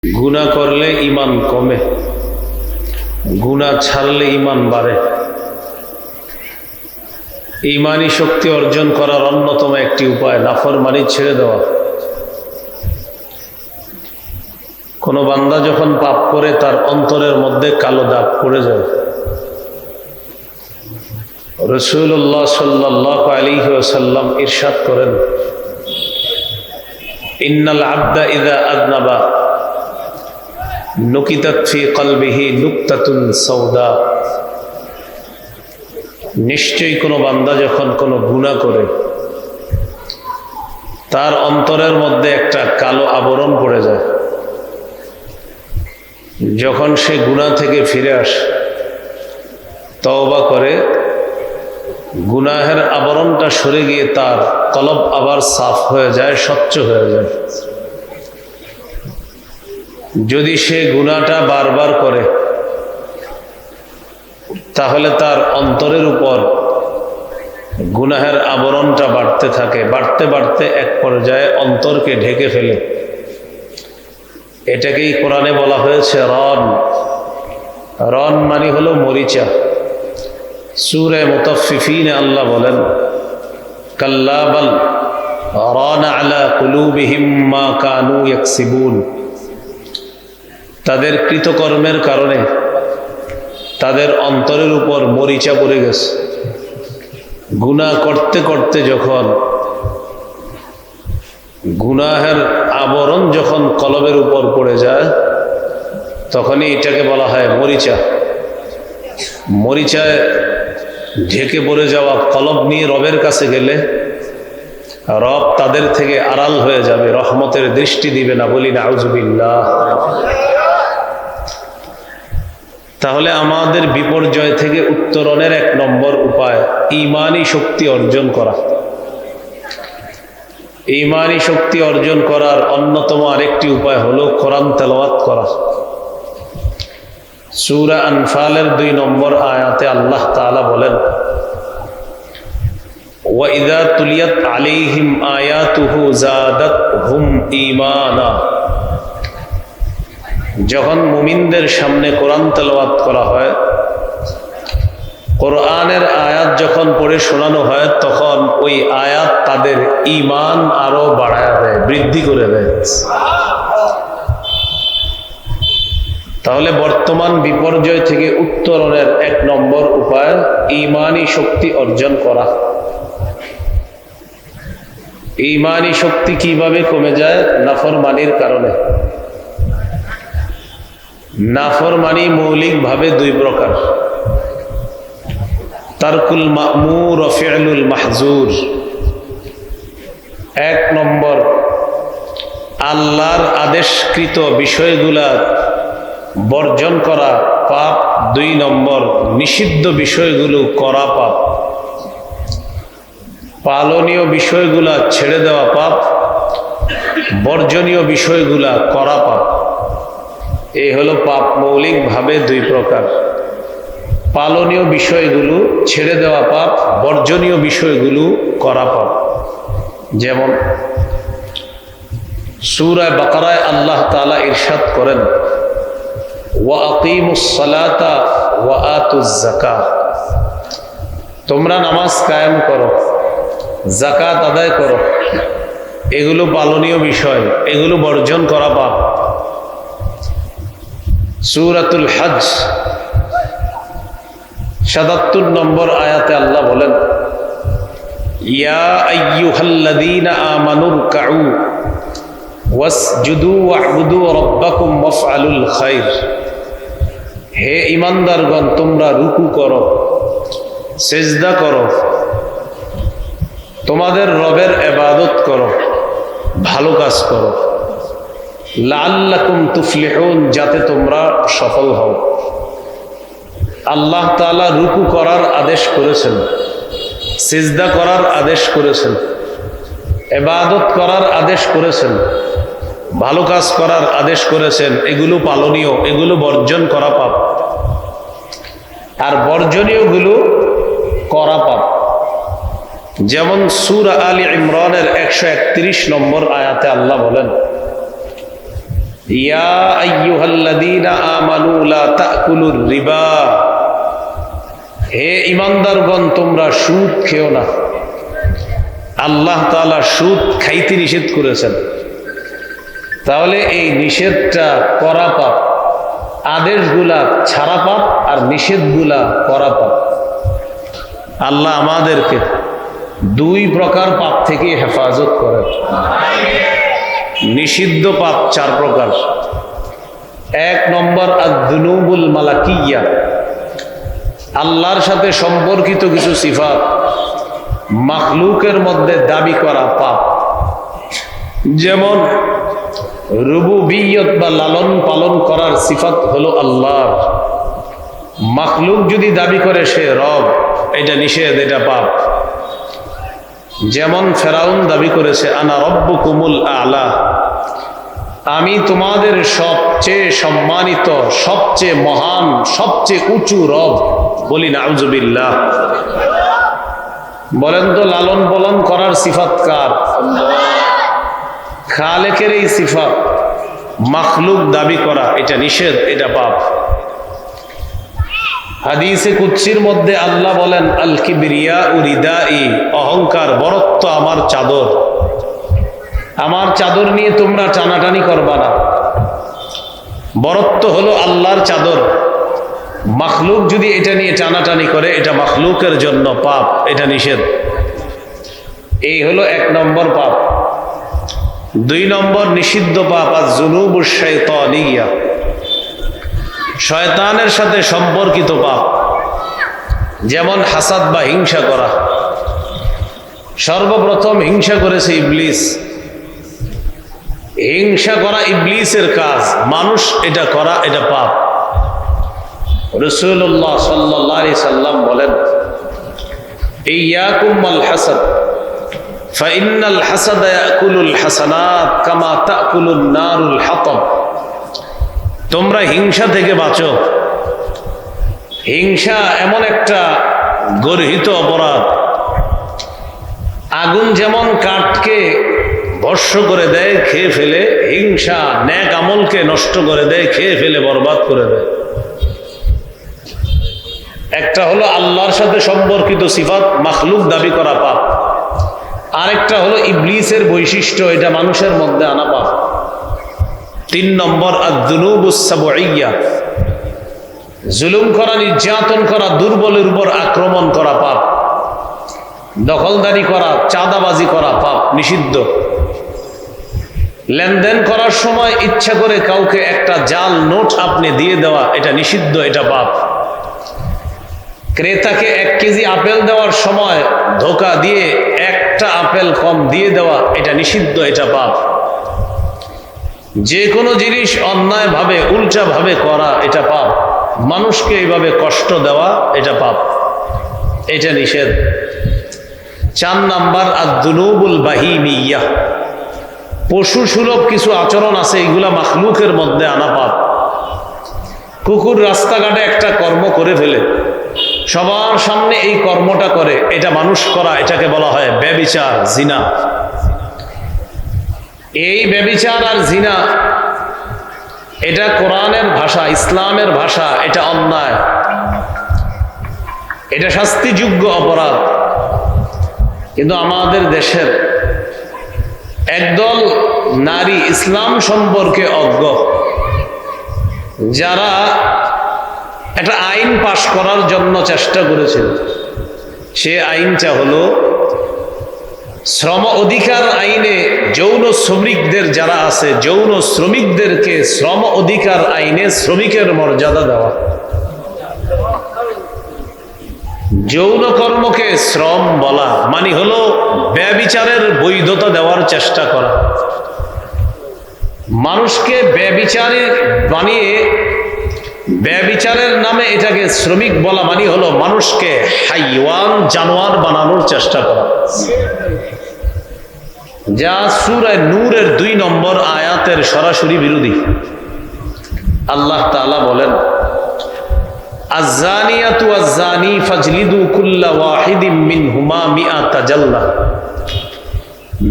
গুনাহ করলে ঈমান কমে, গুনাহ ছাড়লে ঈমান বাড়ে। ঈমানী শক্তি অর্জন করার অন্যতম একটি উপায় নাফরমানি ছেড়ে দেওয়া। কোন বান্দা যখন পাপ করে তার অন্তরের মধ্যে কালো দাগ পড়ে যায়। রাসূলুল্লাহ সাল্লাল্লাহু আলাইহি ওয়াসাল্লাম ইরশাদ করেন, ইন্নাল আবদা ইযা আযনাবা নুকিতাত ফি কলবিহি নুকতাতুন সাওদা। নিশ্চয়ই কোনো বান্দা যখন কোনো গুনাহ করে তার অন্তরের মধ্যে একটা কালো আবরণ পড়ে যায়। যখন সে গুনাহ থেকে ফিরে আসে, তওবা করে, গুনাহের আবরণটা সরে গিয়ে তার কলব আবার সাফ হয়ে যায়, স্বচ্ছ হয়ে যায়। যদি সে গুনাহটা বারবার করে তাহলে তার অন্তরের উপর গুনাহের আবরণটা বাড়তে থাকে, বাড়তে বাড়তে এক পর্যায়ে অন্তরকে ঢেকে ফেলে। এটাকেই কোরআনে বলা হয়েছে রন। রন মানে হলো মরিচা। সূরা মুতাফফিফিনে আল্লাহ বলেন, কাল্লা বাল রানা আলা কুলুবিহিম মা কানু ইয়াকসিবুন। তাদের কৃতকর্মের কারণে তাদের অন্তরের উপর মরিচা পড়ে গেছে। গুনাহ করতে করতে যখন গুনাহের আবরণ যখন কলবের উপর পড়ে যায়, তখনই এটাকে বলা হয় মরিচা। মরিচায় ঢেকে পড়ে যাওয়া কলব নিয়ে রবের কাছে গেলে রব তাদের থেকে আড়াল হয়ে যাবে, রহমতের দৃষ্টি দিবে না। বলি নাউজুবিল্লাহ। তাহলে আমাদের বিপর্যয় থেকে উত্তরণের এক নম্বর উপায় ঈমানী শক্তি অর্জন করা। ঈমানী শক্তি অর্জন করার অন্যতম আরেকটি উপায় হলো কোরআন তেলাওয়াত করা। সূরা আনফালের 2 নম্বর আয়াতে আল্লাহ তাআলা বলেন, ওয়া ইযা তুলিয়াত আলাইহিম আয়াতুহু যাদাতহুম ঈমানা। যখন মুমিনদের সামনে কোরআন তেলাওয়াত করা হয়, কোরআনের আয়াত যখন পড়ে শোনানো হয়, তখন ওই আয়াত তাদের ঈমান আরো বাড়ায় দেয়, বৃদ্ধি করে দেয়। তাহলে বর্তমান বিপর্যয় থেকে উত্তরণের এক নম্বর উপায় ঈমানী শক্তি অর্জন করা। ঈমানী শক্তি কিভাবে কমে যায়? নাফরমানির কারণে। নাফরমানি মৌলিকভাবে 2 প্রকার, তারকুল মা'মুর ও ফি'লুল মাহজুর। 1 নম্বর আল্লাহর আদেশকৃত বিষয়গুলা বর্জন করা পাপ। 2 নম্বর নিষিদ্ধ বিষয়গুলো করা পাপ। পালনীয় বিষয়গুলা ছেড়ে দেওয়া পাপ, বর্জনীয় বিষয়গুলা করা পাপ। এই হলো পাপ মৌলিকভাবে 2 প্রকার। পালনীয় বিষয়গুলো ছেড়ে দেওয়া পাপ, বর্জনীয় বিষয়গুলো করা পাপ। যেমন সূরা বাকারায় আল্লাহ তাআলা ইরশাদ করেন, ওয়া আকিমুস সালাতা ওয়া আতুজ যাকাত। তোমরা নামাজ কায়েম করো, যাকাত আদায় করো। এগুলো পালনীয় বিষয়, এগুলো বর্জন করা পাপ। সূরাতুল হজ ৭৭ নম্বর আয়াতে আল্লাহ বলেন, ইয়া আইয়ুহাল্লাযীনা আমানুরকাউ ওয়াসজুদু ওয়া'বুদু রাব্বাকুম ওয়াফআলুল খায়র। হে ঈমানদারগণ, তোমরা রুকু করো, সিজদা করো, তোমাদের রবের ইবাদত করো, ভালো কাজ করো। লাআল্লাকুম তুফলিহুন, যাতে তোমরা সফল হও। আল্লাহ তাআলা রুকু করার আদেশ করেছেন, সিজদা করার আদেশ করেছেন, ইবাদত করার আদেশ করেছেন, ভালো কাজ করার আদেশ করেছেন। এগুলো পালনীয়, এগুলো বর্জন করা পাপ। আর বর্জনীয়গুলো করা পাপ। যেমন সূরা আলী ইমরানের 131 নম্বর আয়াতে আল্লাহ বলেন, ইয়া আইয়ুহাল্লাযীনা আমানু লা তাকুলুর রিবা, হে ঈমানদারগণ তোমরা সুদ খেও না। আল্লাহ তাআলা সুদ খাইতে নিষেধ করেছেন। তাহলে এই নিষেধটা করা পাপ, আদেশগুলা ছাড়া পাপ আর নিষেধগুলা করা পাপ। আল্লাহ আমাদেরকে দুই প্রকার পাপ থেকে হেফাজত করেন। নিষিদ্ধ পাপ চার প্রকার। এক নম্বর আদ-দুনুবুল মালাকিয়া, আল্লাহর সাথে সম্পর্কিত কিছু সিফাত মাখলুকের মধ্যে দাবি করা পাপ। যেমন রুবুবিয়ত বা লালন পালন করার সিফাত হলো আল্লাহর, মাখলুক যদি দাবি করে সে রব, এটা নিষেধ, এটা পাপ। যেমন ফেরাউন দাবি করেছে আনা রব্বুকুমুল আলা, আমি তোমাদের সবচেয়ে সম্মানিত, সবচেয়ে মহান, সবচেয়ে উঁচু রব। বলি নাউজুবিল্লাহ। বলেন তো লালন পালন করার সিফাত কার? খালেকের এই সিফাত মাখলুক দাবি করা এটা নিষেধ, এটা পাপ। হাদিসে কুদসির মধ্যে আল্লাহ বলেন আল কিবরিয়া উরিদাই, অহংকার বরত্ব আমার চাদর। আমার চাদর নিয়ে তোমরা টানাটানি করবা না। বরত্ব হলো আল্লাহর চাদর। মাখলুক যদি এটা নিয়ে টানাটানি করে এটা মাখলুকের জন্য পাপ, এটা নিষেধ। এই হলো এক নম্বর পাপ। দুই নম্বর নিষিদ্ধ পাপ আয-যুনুবুশ শাইতানিয়া, শয়তানের সাথে সম্পর্কিত পাপ। যেমন হাসাদ বা হিংসা করা। সর্বপ্রথম হিংসা করেছে ইবলিস। হিংসা করা ইবলিসের কাজ, মানুষ এটা করা এটা পাপ। রাসূলুল্লাহ সাল্লাল্লাহু আলাইহি সাল্লাম বলেন ইয়াকুম আল হাসাদ ফাইন্নাল হাসাদা ইয়াকুলুল হাসানাত কামা তাকুলুন নারুল হাতাব। তোমরা হিংসা থেকে বাঁচো। হিংসা এমন একটা গর্হিত অপরাধ, আগুন যেমন কাঠকে ভস্ম করে দেয়, খেয়ে ফেলে, হিংসা নেক আমলকে নষ্ট করে দেয়, খেয়ে ফেলে বরবাদ করে দেয়। একটা হলো আল্লাহর সাথে সম্পর্কিত সিফাত, মাখলুক দাবি করা পাপ। আরেকটা হলো ইবলিসের বৈশিষ্ট্য, এটা মানুষের মধ্যে আনা পাপ। তিন নম্বর আদ-দুনুবুস সাবঈয়া, জুলুম করা, নির্যাতন করা, দুর্বলের উপর আক্রমণ করা পাপ। দখলদারি করা, চাঁদাবাজি করা পাপ, নিষিদ্ধ। লেনদেন করার সময় ইচ্ছা করে কাউকে একটা জাল নোট আপনি দিয়ে দেওয়া, এটা নিষিদ্ধ, এটা পাপ। ক্রেতাকে 1 কেজি আপেল দেওয়ার সময় ধোঁকা দিয়ে একটা আপেল কম দিয়ে দেওয়া, এটা নিষিদ্ধ, এটা পাপ। যে কোনো জিনিস অন্যায়ভাবে উল্টাভাবে করা এটা পাপ। মানুষকে এইভাবে কষ্ট দেওয়া এটা পাপ, এটা নিষেধ। 4 নাম্বার আদ-দুনুবুল বাহিমিয়া, পশু সুলভ কিছু আচরণ আছে, এগুলা মাখলুকের মধ্যে আনা পাপ। কুকুর রাস্তাঘাটে একটা কর্ম করে ফেলে, সবার সামনে এই কর্মটা করে, এটা মানুষ করা, এটাকে বলা হয় ব্যভিচার, জিনা। এই ব্যভিচার আর জিনা এটা কোরআনের ভাষা, ইসলামের ভাষা, এটা অন্যায়, এটা শাস্তিযোগ্য অপরাধ। কিন্তু আমাদের দেশের একদল নারী ইসলাম সম্পর্কে অজ্ঞ, যারা একটা আইন পাশ করার জন্য চেষ্টা করেছিল। সে আইনটা হলো শ্রম অধিকার আইনে যৌন শ্রমিকদের যারা আছে, যৌন শ্রমিকদেরকে শ্রম অধিকার আইনে শ্রমিকের মর্যাদা দেওয়া। যৌন কর্মকে শ্রম বলা মানে হলো ব্যভিচারের বৈধতা দেওয়ার চেষ্টা করা। মানুষকে ব্যভিচারী বানিয়ে ব্যভিচারের নামে এটাকে শ্রমিক বলা মানে হলো মানুষকে হাইওয়ান, জানোয়ার বানানোর চেষ্টা করা, যা সূরা নূরের 2 নম্বর আয়াতের সরাসরি বিরোধী। আল্লাহ তাআলা বলেন আয-যানিয়াতু ওয়াজ-যানি ফাজলিদু কুল্লা ওয়াহিদিম মিনহুমা মিআতা জাল্লা।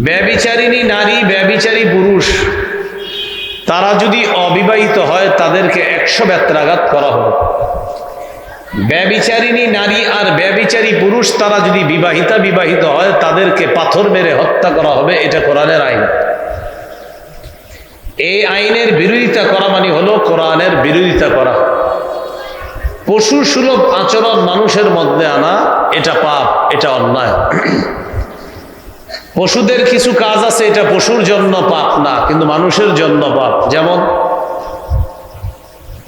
ব্যভিচারিণী নারী, ব্যভিচারী পুরুষ, তারা যদি অবিবাহিত হয় তাদেরকে 100 বেত্রাঘাত করা হবে। ব্যভিচারিণী নারী আর ব্যভিচারী পুরুষ তারা যদি বিবাহিত হয় তাদেরকে পাথর মেরে হত্যা করা হবে। এটা কোরআনের আইন। এই আইনের বিরোধিতা করা মানে হলো কোরআনের বিরোধিতা করা। পশু সুলভ আচরণ মানুষের মধ্যে আনা এটা পাপ, এটা অন্যায়। পশুদের কিছু কাজ আছে এটা পশুর জন্য পাপ না, কিন্তু মানুষের জন্য পাপ। যেমন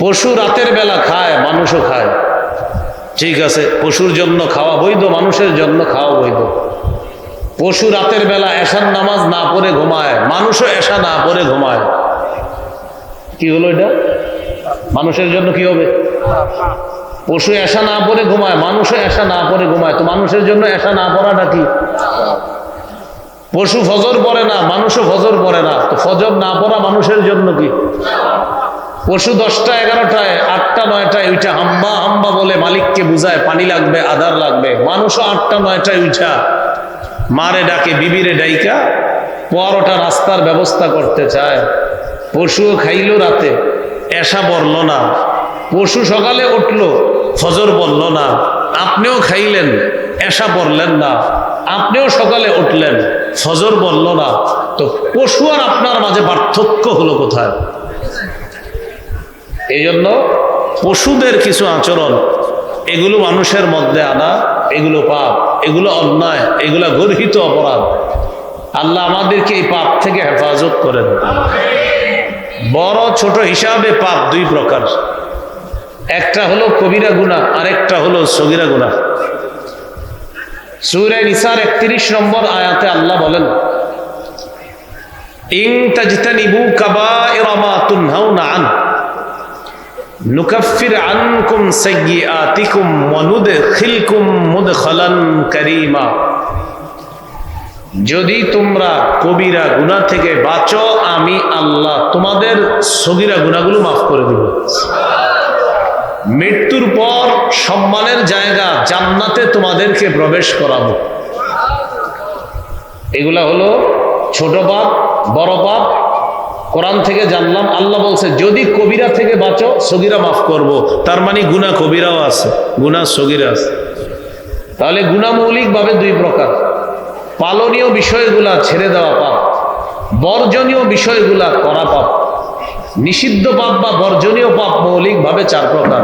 পশু রাতের বেলা খায়, মানুষও খায়, ঠিক আছে, পশুর জন্য খাওয়া বৈধ, মানুষের জন্য খাওয়া বৈধ। পশু রাতের বেলা এশার নামাজ না পড়ে ঘুমায়, মানুষও এশা না পড়ে ঘুমায়, কি হলো এটা? মানুষের জন্য কি হবে? পশু এশা না পড়ে ঘুমায়, মানুষও এশা না পড়ে ঘুমায়, তো মানুষের জন্য এশা না পড়াটা কি? পশু ফজর পড়ে না, মানুষও ফজর পড়ে না, তো ফজর না পড়া মানুষের জন্য কি? পশু 10টা 11টায় 8টা 9টায় উঠা হাম্বা হাম্বা বলে মালিককে বুঝায় পানি লাগবে, আধার লাগবে। মানুষও 8টা 9টায় উঠা মারে ডাকে, বিবিরে ডাইকা 12টা রাস্তার ব্যবস্থা করতে চায়। পশুও খাইলো রাতে, এশা পড়ল না। পশু সকালে উঠলো, ফজর পড়ল না। আপনিও খাইলেন, এশা পড়লেন না। আপনিও সকালে উঠলেন, ফজর পড়ল না। তো পশু আর আপনার মাঝে পার্থক্য হলো কোথায়? এই জন্য পশুদের কিছু আচরণ এগুলো মানুষের মধ্যে আনা, এগুলো পাপ, এগুলো অন্যায়, এগুলো গর্হিত অপরাধ। আল্লাহ আমাদেরকে এই পাপ থেকে হেফাজত করেন। বড় ছোট হিসাবে পাপ 2 প্রকার, একটা হলো কবিরা গুনাহ, আরেকটা হলো সগীরা গুনাহ। সূরা নিসার 31 নম্বর আয়াতে আল্লাহ বলেন, ইন তাজতানিবু কাবাইরা মা তুনহাউনা আন নুকাফির আনকুম সাইয়্যাতিকুম ওয়া নুদখিলকুম মুদখালান কারীমা। যদি তোমরা কবিরা গুনাহ থেকে বাঁচো, আমি আল্লাহ তোমাদের সগীরা গুনাহগুলো মাফ করে দেব। মৃত্যুর পর সম্মানের জায়গা জান্নাতে তোমাদেরকে প্রবেশ করাবো। এগুলা হলো ছোট পাপ, বড় পাপ। কোরআন থেকে জানলাম আল্লাহ বলছে যদি কবিরা থেকে বাঁচো সগীরা মাফ করব। তার মানে গুনাহ কবিরাও আছে, গুনাহ সগীরা আছে। তাহলে গুনাহ মৌলিকভাবে 2 প্রকার। পালনীয় বিষয়গুলা ছেড়ে দেওয়া পাপ, বর্জনীয় বিষয়গুলা করা পাপ। নিষিদ্ধ পাপ বা বর্জনীয় পাপ মৌলিকভাবে 4 প্রকার।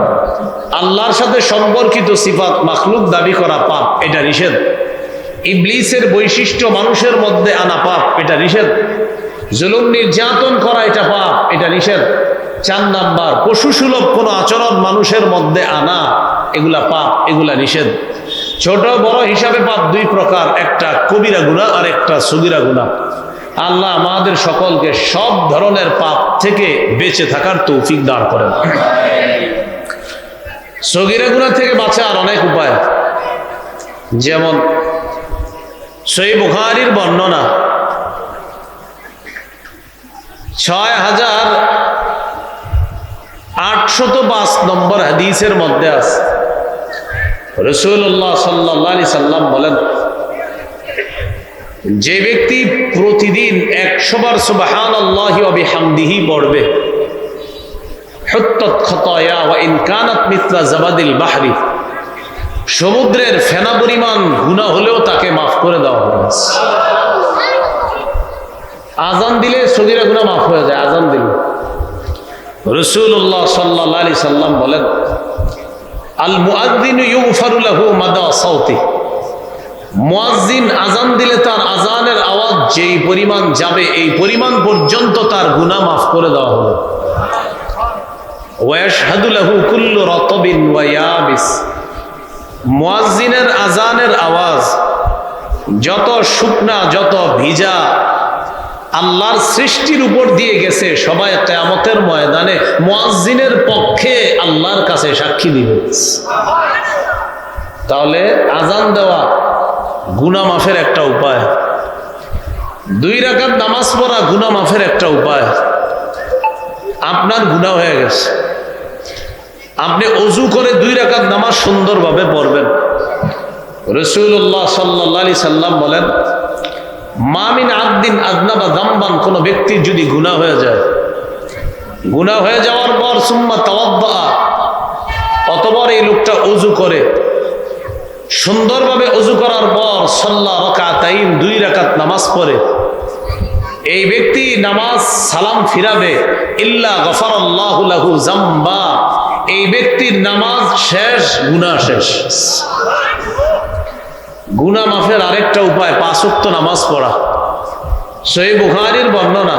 আল্লাহর সাথে সম্পর্কিত সিফাত মাখলুক দাবি করা পাপ, এটা নিষেধ। ইবলিসের বৈশিষ্ট্য মানুষের মধ্যে আনা পাপ, এটা নিষেধ। জুলুম নির্যাতন করা এটা পাপ, এটা নিষেধ। 4 নাম্বার, পশু সুলভ কোনো আচরণ মানুষের মধ্যে আনা, এগুলা পাপ, এগুলা নিষেধ। ছোট বড় হিসাবে পাপ 2 প্রকার, একটা কবিরা গুনাহ আর একটা সগীরা গুনাহ। আল্লাহ আমাদের সকলকে সব ধরনের পাপ থেকে বেঁচে থাকার তৌফিক দান করেন। সগীরা গুনাহ থেকে বাঁচার অনেক উপায়, যেমন সহিহ বুখারীর বর্ণনা 6805 নম্বর হাদিসের মধ্যে আছে, রাসূলুল্লাহ সাল্লাল্লাহু আলাইহি সাল্লাম বলেন, যে ব্যক্তি প্রতিদিন 100 বার সুবহানাল্লাহি ওয়া বিহামদিহি পড়বে, হুত্তাত খাতায়া ওয়া ইন কানাত মিথলা জাবাদিল বাহরি, সমুদ্রের ফেনা পরিমাণ গুনাহ হলেও তাকে মাফ করে দেওয়া হবে। আজান দিলে সগীরা গুনাহ মাফ হয়ে যায়, আজান দিলে। রাসূলুল্লাহ সাল্লাল্লাহু আলাইহি সাল্লাম বলেন, আল মুআদ্দিনু ইউগফারু লাহু মাদা সাউতি, মুয়াজ্জিন আজান দিলে তার আজানের আওয়াজ যেই পরিমাণ যাবে এই পরিমাণ পর্যন্ত তার গুনাহ মাফ করে দেওয়া হবে। ওয়া ইয়াশহাদু লাহু কুল্লু রাতাবিন ওয়া ইয়াবিস, মুয়াজ্জিনের আজানের আওয়াজ যত শুকনা যত ভিজা আল্লাহর সৃষ্টির উপর দিয়ে গেছে, সবাই কিয়ামতের ময়দানে মুয়াজ্জিনের পক্ষে আল্লাহর কাছে সাক্ষী দিবে। তাহলে আজান দেওয়া গুনাহ মাফের একটা উপায়। 2 রাকাত নামাজ পড়া গুনাহ মাফের একটা উপায়। আপনার গুনাহ হয়ে গেছে, আপনি ওযু করে 2 রাকাত নামাজ সুন্দরভাবে পড়বেন। রাসূলুল্লাহ সাল্লাল্লাহু আলাইহি সাল্লাম বলেন, মা মিন আবদিন আযনাবা যামবান, কোন ব্যক্তির যদি গুনাহ হয়ে যায়, গুনাহ হয়ে যাওয়ার পর সুম্মা তাওয়াদ্দা, অতঃপর এই লোকটা ওযু করে, সুন্দরভাবে ওযু করার পর সাল্লা রাকাতাইন, 2 রাকাত নামাজ পড়ে। এই ব্যক্তি নামাজ সালাম ফিরাবে, ইল্লা গফারাল্লাহু লাহু যামবা, এই ব্যক্তির নামাজ শেষ, গুনাহ শেষ। গুনাহ মাফের আরেকটা উপায় 5 ওয়াক্ত নামাজ পড়া। সহিহ বুখারীর বর্ণনা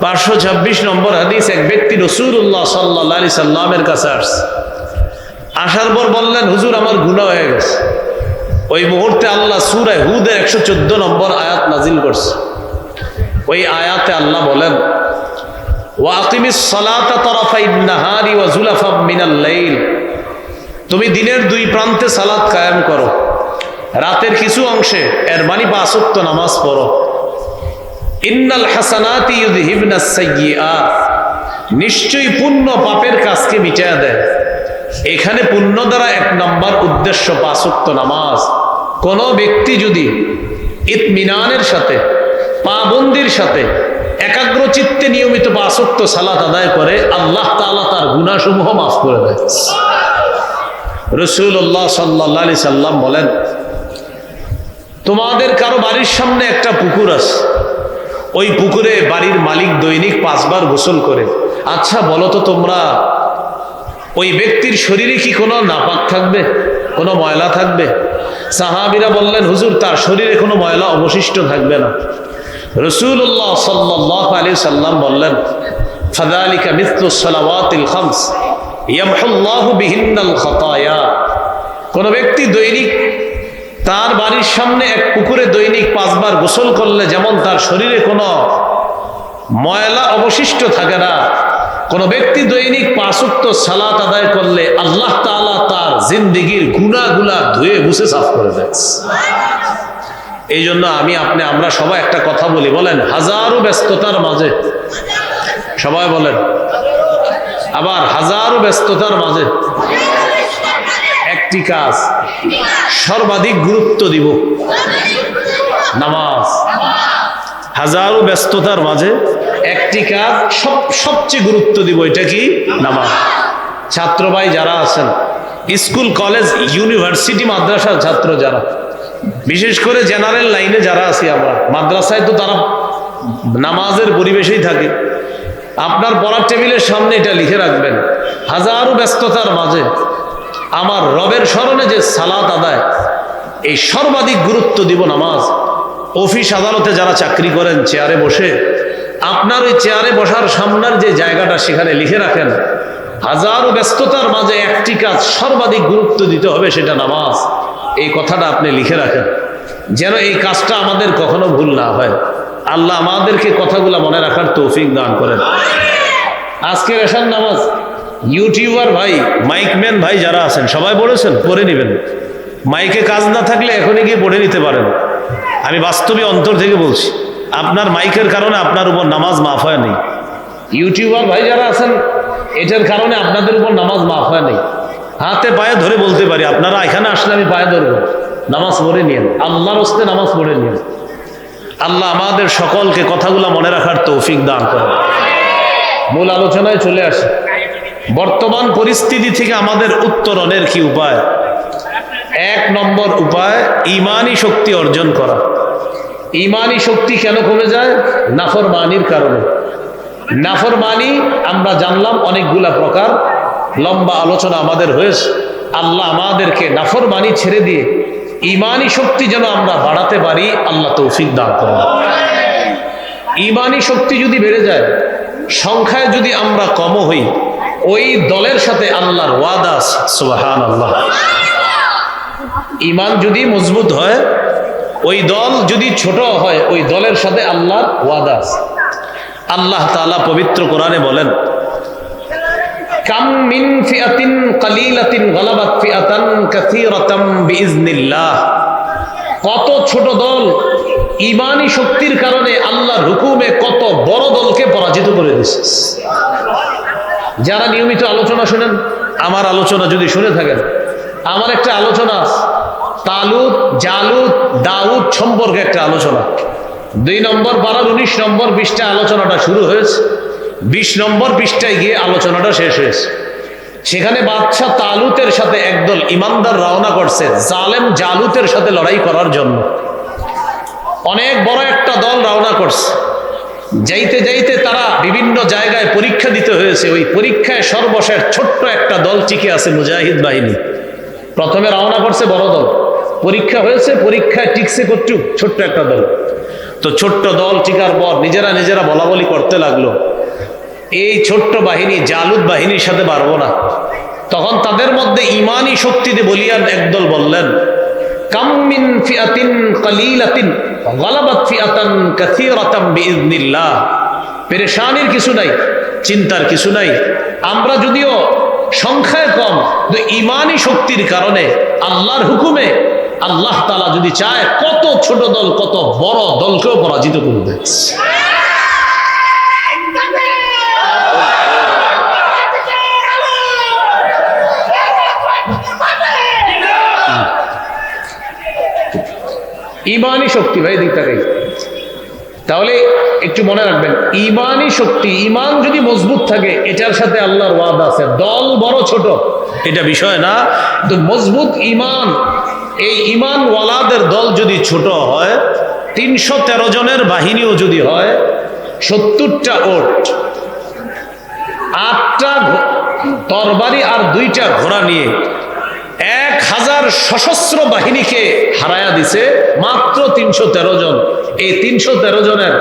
526 নম্বর হাদিস, এক ব্যক্তি রাসূলুল্লাহ সাল্লাল্লাহু আলাইহি সাল্লামের কাছে আসছে। আসার পর বললেন, হুজুর আমার গুনাহ হয়ে গেছে। ওই মুহূর্তে আল্লাহ সূরা হুদের 114 নম্বর আয়াত নাজিল করছে। ওই আয়াতে আল্লাহ বলেন, ওয়া আকিমিস সালাতা তারাফাইন নাহারি ওয়া যুলাফাম মিনাল লাইল, তুমি দিনের 2 প্রান্তে সালাত কায়েম করো, রাতের কিছু অংশে, এর মানে 5 ওয়াক্ত নামাজ পড়ো। ইন্নাল হাসানাতি ইউযহিবনাস সাইয়্যাত, নিশ্চয়ই পুণ্য পাপের কাজকে মিটায়া দেয়। এখানে পুণ্য দ্বারা 1 নম্বর উদ্দেশ্য 5 ওয়াক্ত নামাজ। কোন ব্যক্তি যদি ইতমিনানের সাথে, পাবন্দির সাথে, একাগ্র চিত্তে নিয়মিত 5 ওয়াক্ত সালাত আদায় করে, আল্লাহ তাআলা তার গুনাহসমূহ মাফ করে দেয়। রাসূলুল্লাহ সাল্লাল্লাহু আলাইহি সাল্লাম বলেন, তোমাদের কারো বাড়ির সামনে একটা পুকুর আছে, ওই পুকুরে বাড়ির মালিক দৈনিক 5 বার গোসল করে। আচ্ছা বলো তো তোমরা, ওই ব্যক্তির শরীরে কি কোনো নাপাক থাকবে, কোনো ময়লা থাকবে? সাহাবীরা বললেন, হুজুর তার শরীরে কোনো ময়লা অবশিষ্ট থাকবে না। রাসূলুল্লাহ সাল্লাল্লাহু আলাইহি সাল্লাম বললেন, ফাযালিকা মিসলুস সালাওয়াতিল খামস ইয়ামহুল্লাহু বিহিন্নাল খাতায়া। কোন ব্যক্তি দৈনিক তার বাড়ির সামনে এক পুকুরে দৈনিক 5 বার গোসল করলে যেমন তার শরীরে কোনো ময়লা অবশিষ্ট থাকে না, কোন ব্যক্তি দৈনিক 5 ওয়াক্ত সালাত আদায় করলে আল্লাহ তাআলা তার জিন্দেগীর গুনাহগুলা ধুয়ে মুছে সাফ করে দেয়। এই জন্য আমরা সবাই একটা কথা বলি, বলেন হাজারো ব্যস্ততার মাঝে, সবাই বলেন, আবার হাজারো ব্যস্ততার মাঝে একটি কাজ সর্বাধিক গুরুত্ব দিব, নামাজ। হাজারো ব্যস্ততার মাঝে একটি কাজ সবচেয়ে গুরুত্ব দিব, এটা কি? নামাজ। ছাত্র ভাই যারা আছেন, স্কুল কলেজ ইউনিভার্সিটি মাদ্রাসার ছাত্র যারা, বিশেষ করে জেনারেল লাইনে যারা আছি আমরা, মাদ্রাসায় তো তারা নামাজের পরিবেশেই থাকে। আপনার পড়ার টেবিলের সামনে এটা লিখে রাখবেন, হাজারো ব্যস্ততার মাঝে আমার রবের স্মরণে যে সালাত আদায়, এই সর্বাধিক গুরুত্ব দিব নামাজ। অফিস আদালতে যারা চাকরি করেন, চেয়ারে বসে, আপনার ওই চেয়ারে বসার সামনের যে জায়গাটা, সেখানে লিখে রাখেন, হাজারো ব্যস্ততার মাঝে একটি কাজ সর্বাধিক গুরুত্ব দিতে হবে, সেটা নামাজ। এই কথাটা আপনি লিখে রাখেন, যেন এই কাজটা আমাদের কখনো ভুল না হয়। আল্লাহ আমাদেরকে কথাগুলো মনে রাখার তৌফিক দান করেন। আজকের এশার নামাজ ইউটিউবার ভাই, মাইকম্যান ভাই যারা আছেন, সবাই পড়েছেন, পড়ে নেবেন। মাইকে কাজ না থাকলে এখনই গিয়ে পড়ে নিতে পারেন। আমি বাস্তবে অন্তর থেকে বলছি, আপনার মাইকের কারণে আপনার উপর নামাজ মাফ হয় নেই। ইউটিউবার ভাই যারা আছেন, এটার কারণে আপনাদের উপর নামাজ মাফ হয় নেই। হাতে পায়ে ধরে বলতে পারি, আপনারা এখানে আসলে আমি পায়ে ধরবো, নামাজ পড়ে নিন, আল্লাহর হস্তে নামাজ পড়ে নিন। আল্লাহ আমাদের সকলকে কথাগুলো মনে রাখার তৌফিক দান করেন। মূল আলোচনায় চলে আসে। বর্তমান পরিস্থিতি থেকে আমাদের উত্তরণের কি উপায়? 1 নম্বর উপায়, ঈমানি শক্তি অর্জন করা। ঈমানি শক্তি কেন কমে যায়? নাফরমানির কারণে। নাফরমানি আমরা জানলাম অনেকগুলা প্রকার, লম্বা আলোচনা আমাদের হয়েছে। আল্লাহ আমাদেরকে নাফরমানি ছেড়ে দিয়ে ঈমানি শক্তি যেন আমরা বাড়াতে পারি, আল্লাহ তৌফিক দান করেন। ঈমানি শক্তি যদি বেড়ে যায়, সংখ্যায় যদি আমরা কম হই, ওই দলের সাথে আল্লাহর ওয়াদা আছে, সুবহানাল্লাহ। ঈমান যদি মজবুত হয়, ওই দল যদি ছোট হয়, ওই দলের সাথে আল্লাহর ওয়াদা আছে। আল্লাহ তাআলা পবিত্র কোরআনে বলেন, কাম মিন ফিআতিন কালিলাতিন গালাবাত ফিআতান কাসীরাতাম বিইজনিল্লাহ। কত ছোট দল ঈমানি শক্তির কারণে আল্লাহর হুকুমে কত বড় দলকে পরাজিত করে দিয়েছে। যারা নিয়মিত আলোচনা শুনেন, আমার আলোচনা যদি শুনে থাকেন, আমার একটা আলোচনা আছে তালুত, জালুত, দাউদ সম্পর্কে একটা আলোচনা। 2 নম্বর পারার 19 নম্বর পৃষ্ঠা আলোচনাটা শুরু হয়েছে। 20 নম্বর পৃষ্ঠায় গিয়ে আলোচনাটা শেষ হয়েছে। সেখানে বাদশাহ তালুতের সাথে একদল ইমানদার রওনা করছে জালেম জালুতের সাথে লড়াই করার জন্য। অনেক বড় একটা দল রওনা করছে। যাইতে যাইতে তারা বিভিন্ন জায়গায় পরীক্ষা দিতে হয়েছে। ওই পরীক্ষায় সর্বশেষ ছোট্ট একটা দল টিকে আছে, মুজাহিদ বাহিনী। প্রথমে রওনা করছে বড় দল, পরীক্ষা হয়েছে, পরীক্ষায় টিকছে কতটুক ছোট্ট একটা দল। তো ছোট্ট দল টিকার পর নিজেরা নিজেরা বলা বলি করতে লাগলো, এই ছোট্ট বাহিনী জালুত বাহিনীর সাথে পারবো না। তখন তাদের মধ্যে ইমানি শক্তিতে বলিয়ান একদল বললেন, কাম মিন ফিআতিন কালিলাতিন গালাবাত ফিআতান কাসীরাতাম বিইذনিল্লাহ। পেরেশানির কিছু নাই, চিন্তার কিছু নাই। আমরা যদিও সংখ্যায় কম, কিন্তু ইমানি শক্তির কারণে আল্লাহর হুকুমে আল্লাহ তাআলা যদি চায় কত ছোট দল কত বড় দলকেও পরাজিত করবে। ইমানি শক্তি ভাই, দিক তাকাই। তাহলে একটু মনে রাখবেন, ইমানি শক্তি, ইমান যদি মজবুত থাকে এটার সাথে আল্লাহর ওয়াদা আছে। দল বড় ছোট এটা বিষয় না, তো মজবুত ইমান, এই ইমান ওয়ালাদের দল যদি ছোট হয়, 313 জনের বাহিনীও যদি হয়, 70টা ওট, 8টা তরবারি আর 2টা ঘোড়া নিয়ে 1000 সশস্ত্র বাহিনীকে হারায়া দিছে মাত্র 313 জন। এই 313 জনের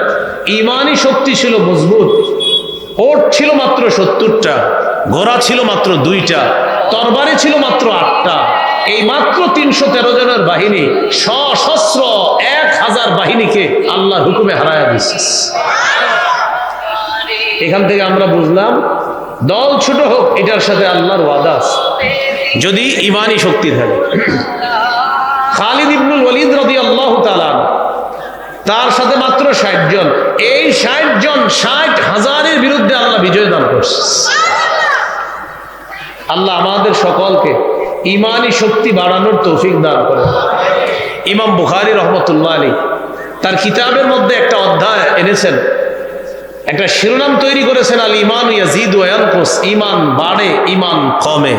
ইমানি শক্তি ছিল মজবুত। ওট ছিল মাত্র 70টা, ঘোড়া ছিল মাত্র 2টা, তরবারি ছিল মাত্র 8টা। এই মাত্র 313 জনের বাহিনী সশস্ত্র 1000 বাহিনীকে আল্লাহর হুকুমে হারায়া দিছে। এখান থেকে আমরা বুঝলাম দল ছোট হোক এটার সাথে আল্লাহর ওয়াদা আছে যদি ইমানি শক্তি থাকে। খালিদ ইবনুল ওয়ালিদ রাদিয়াল্লাহু তাআলা, তার সাথে মাত্র 60 জন। এই 60 জন 60,000-এর বিরুদ্ধে আল্লাহ বিজয় দান করছে। আল্লাহ আমাদের সকলকে ইমানি শক্তি বাড়ানোর তৌফিক দান করেন। ইমাম বুখারী রহমতুল্লাহ আলাইহি তার কিতাবের মধ্যে একটা অধ্যায় এনেছেন, একটা শিরোনাম তৈরি করেছেন, আল ঈমান ইয়াজিদু ওয়া ইয়ানকুস, ঈমান বাড়ে ঈমান কমে।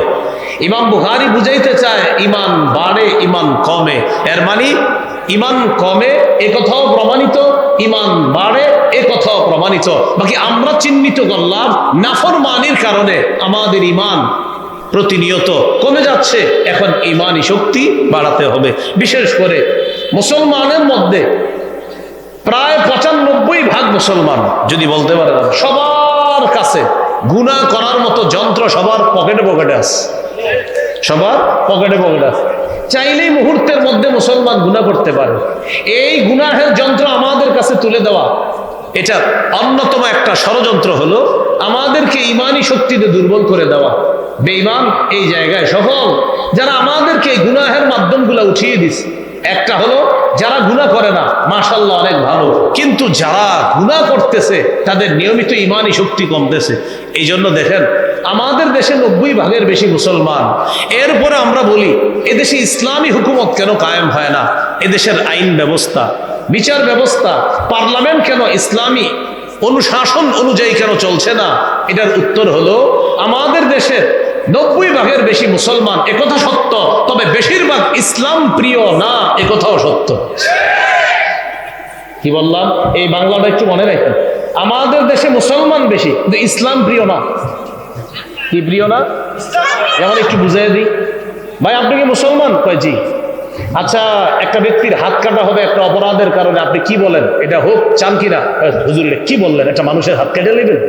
ইমাম বুখারী বুঝাইতে চায় ঈমান বাড়ে ঈমান কমে, এর মানে ঈমান কমে এ কথাও প্রমাণিত, ঈমান বাড়ে এ কথাও প্রমাণিত। বাকি আমরা চিহ্নিত করলাম নাফরমানির কারণে আমাদের ঈমান প্রতিনিয়ত কমে যাচ্ছে। এখন ঈমানি শক্তি বাড়াতে হবে। বিশেষ করে মুসলমানের মধ্যে প্রায় 95% মুসলমান যদি বলতে পারেন, সবার কাছে গুনাহ করার মতো যন্ত্র সবার পকেটে পকেটে আছে, সবার পকেটে পকেটে আছে। চাইলেই মুহূর্তের মধ্যে মুসলমান গুনাহ করতে পারে। এই গুনাহের যন্ত্র আমাদের কাছে তুলে দেওয়া, এটা অন্যতম একটা ষড়যন্ত্র হলো আমাদেরকে ইমানি শক্তিতে দুর্বল করে দেওয়া। বেঈমান এই জায়গায় সফল, যারা আমাদেরকে এই গুনাহের মাধ্যমগুলো উঠিয়ে দিচ্ছে। একটা হলো যারা গুনাহ করে না, মাশাআল্লাহ অনেক ভালো, কিন্তু যারা গুনাহ করতেছে তাদের নিয়মিত ইমানি শক্তি কমতেছে। এই জন্য দেখেন আমাদের দেশে 90% বেশি মুসলমান। এরপরে আমরা বলি এদেশে ইসলামী হুকুমত কেন কায়েম হয় না? এদেশের আইন ব্যবস্থা, বিচার ব্যবস্থা, পার্লামেন্ট কেন ইসলামী অনুশাসন অনুযায়ী কেন চলছে না? এটার উত্তর হলো আমাদের দেশের 90% বেশি মুসলমান, একথা সত্য, তবে বেশিরভাগ ইসলাম প্রিয় না, একথাও সত্য। কি বললাম? এই বাংলাটা একটু মনে রাখেন, আমাদের দেশে মুসলমান বেশি কিন্তু ইসলাম প্রিয় না। কি প্রিয় না? যেমন একটু বুঝাই দিই, ভাই আপনি কি মুসলমান? কয় জি। আচ্ছা, একটা ব্যক্তির হাত কাটা হবে একটা অপরাধের কারণে, আপনি কি বলেন? এটা হোক চান কিনা? হুজুর কি বললেন, একটা মানুষের হাত কেটে নেবেন?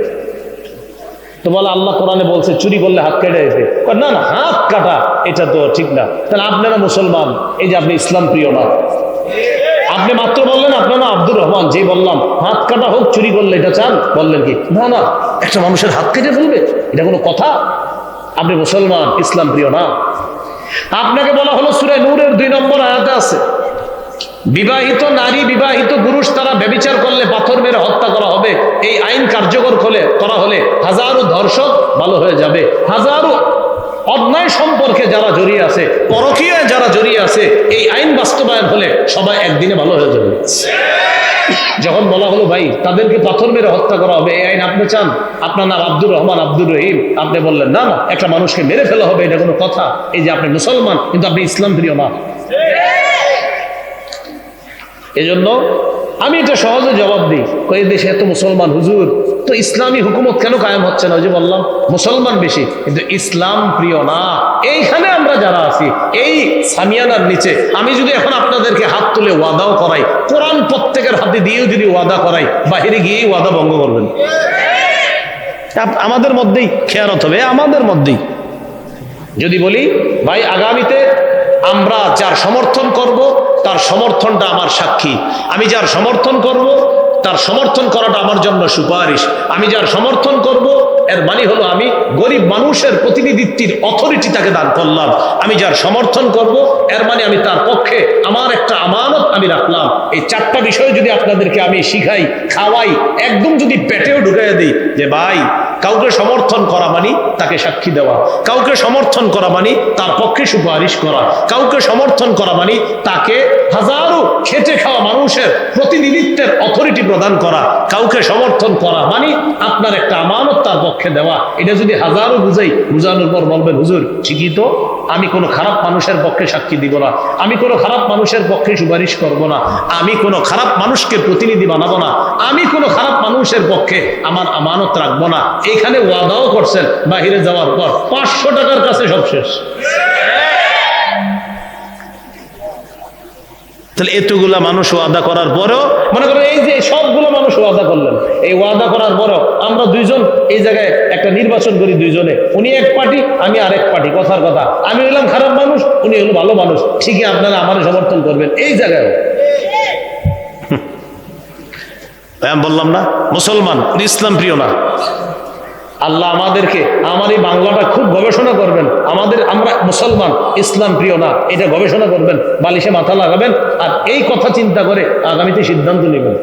তো বলে আল্লাহ কোরআনে বলছে চুরি করলে হাত কেটে যেতে। না না, হাত কাটা এটা তো ঠিক না। তাহলে আপনারা মুসলমান, এই যে আপনি ইসলাম প্রিয় না। আপনি মাত্র বললেন আপনার নাম আব্দুর রহমান, যে বললাম হাত কাটা হোক চুরি করলে এটা চান? বললেন কি না না, একটা মানুষের হাত কেটে ফেলবে, এটা কোনো কথা? আপনি মুসলমান, ইসলাম প্রিয় না। আপনাকে বলা হলো সূরা নূরের 2 নম্বর আয়াতে আছে, বিবাহিত নারী বিবাহিত পুরুষ তারা ব্যভিচার করলে পাথর মেরে হত্যা করা হবে। এই আইন কার্যকর করা হলে হাজারো ধর্ষক ভালো হয়ে যাবে, হাজারো অন্যায় সম্পর্কে যারা জড়িয়ে আছে, পরকীয়ায় যারা জড়িয়ে আছে, এই আইন বাস্তবায়ন হলে সবাই একদিনে ভালো হয়ে যাবে। যখন বলা হলো ভাই তাদেরকে পাথর মেরে হত্যা করা হবে, এই আইন আপনি চান? আপনার নাম আব্দুর রহমান, আব্দুর রহিম, আপনি বললেন না না, একটা মানুষকে মেরে ফেলা হবে, এটা কোনো কথা? এই যে আপনি মুসলমান কিন্তু আপনি ইসলাম প্রিয় না। এজন্য আমি এটা সহজে জবাব দিই, এই দেশে এত মুসলমান হুজুর, তো ইসলামী হুকুমত কেন কায়েম হচ্ছে না? ওই যে বললাম মুসলমান বেশি কিন্তু ইসলাম প্রিয় না। এইখানে আমরা যারা আছি এই সামিয়ানার নিচে, আমি যদি এখন আপনাদেরকে হাত তুলে ওয়াদাও করাই, কোরআন প্রত্যেকের হাতে দিয়েও যদি ওয়াদা করাই, বাহিরে গিয়েই ওয়াদা ভঙ্গ করবেন। আমাদের মধ্যেই খেয়ারত হবে, আমাদের মধ্যেই। যদি বলি ভাই আগামীতে আমরা যার সমর্থন করব তার সমর্থনটা আমার সাক্ষী, আমি যার সমর্থন করব তার সমর্থন করাটা আমার জন্য সুপারিশ, আমি যার সমর্থন করব এর মানে হলো আমি গরিব মানুষের প্রতিনিধিত্বের অথরিটি তাকে দান করলাম, আমি যার সমর্থন করব এর মানে আমি তার পক্ষে আমার একটা আমানত আমি রাখলাম। এই চারটা বিষয় যদি আপনাদেরকে আমি শিখাই, খাওয়াই, একদম যদি পেটেও ঢুকাইয়া দিই যে ভাই কাউকে সমর্থন করা মানে তাকে সাক্ষী দেওয়া, কাউকে সমর্থন করা মানে তার পক্ষে সুপারিশ করা, কাউকে সমর্থন করা মানে তাকে হাজারো খেটে খাওয়া মানুষের প্রতিনিধিত্বের অথরিটি প্রদান করা, কাউকে সমর্থন করা মানে আপনার একটা আমানত তার পক্ষে দেওয়া। এটা যদি হাজারো বুঝাই, বুঝানোর পর বলবেন হুজুর ঠিকই তো, আমি কোনো খারাপ মানুষের পক্ষে সাক্ষী দিব না, আমি কোনো খারাপ মানুষের পক্ষে সুপারিশ করব না, আমি কোনো খারাপ মানুষকে প্রতিনিধি বানাবো না, আমি কোনো খারাপ মানুষের পক্ষে আমার আমানত রাখবো না। এইখানে ওয়াদাও করছেন, বাহিরে যাওয়ার পর 500 টাকার কাছে সব শেষ। তাহলে এতগুলা মানুষ ওয়াদা করার পরেও, মনে করেন এই যে সবগুলো মানুষ ওয়াদা করলেন, এই ওয়াদা করার পরেও আমরা দুইজন এই জায়গায় একটা নির্বাচন করি, দুইজনে, উনি এক পার্টি আমি আরেক পার্টি, কথার কথা, আমি হলাম খারাপ মানুষ, উনি হলো ভালো মানুষ, ঠিকই আপনারা আমার সমর্থন করবেন। এই জায়গায় আমি বললাম না মুসলমান ইসলাম প্রিয় না। আল্লাহ আমাদেরকে, আমার এই বাংলাটা খুব গবেষণা করবেন, আমরা মুসলমান ইসলাম প্রিয় না এটা গবেষণা করবেন, বালিশে মাথা লাগাবেন আর এই কথা চিন্তা করে আগামীতে সিদ্ধান্ত নেবেন।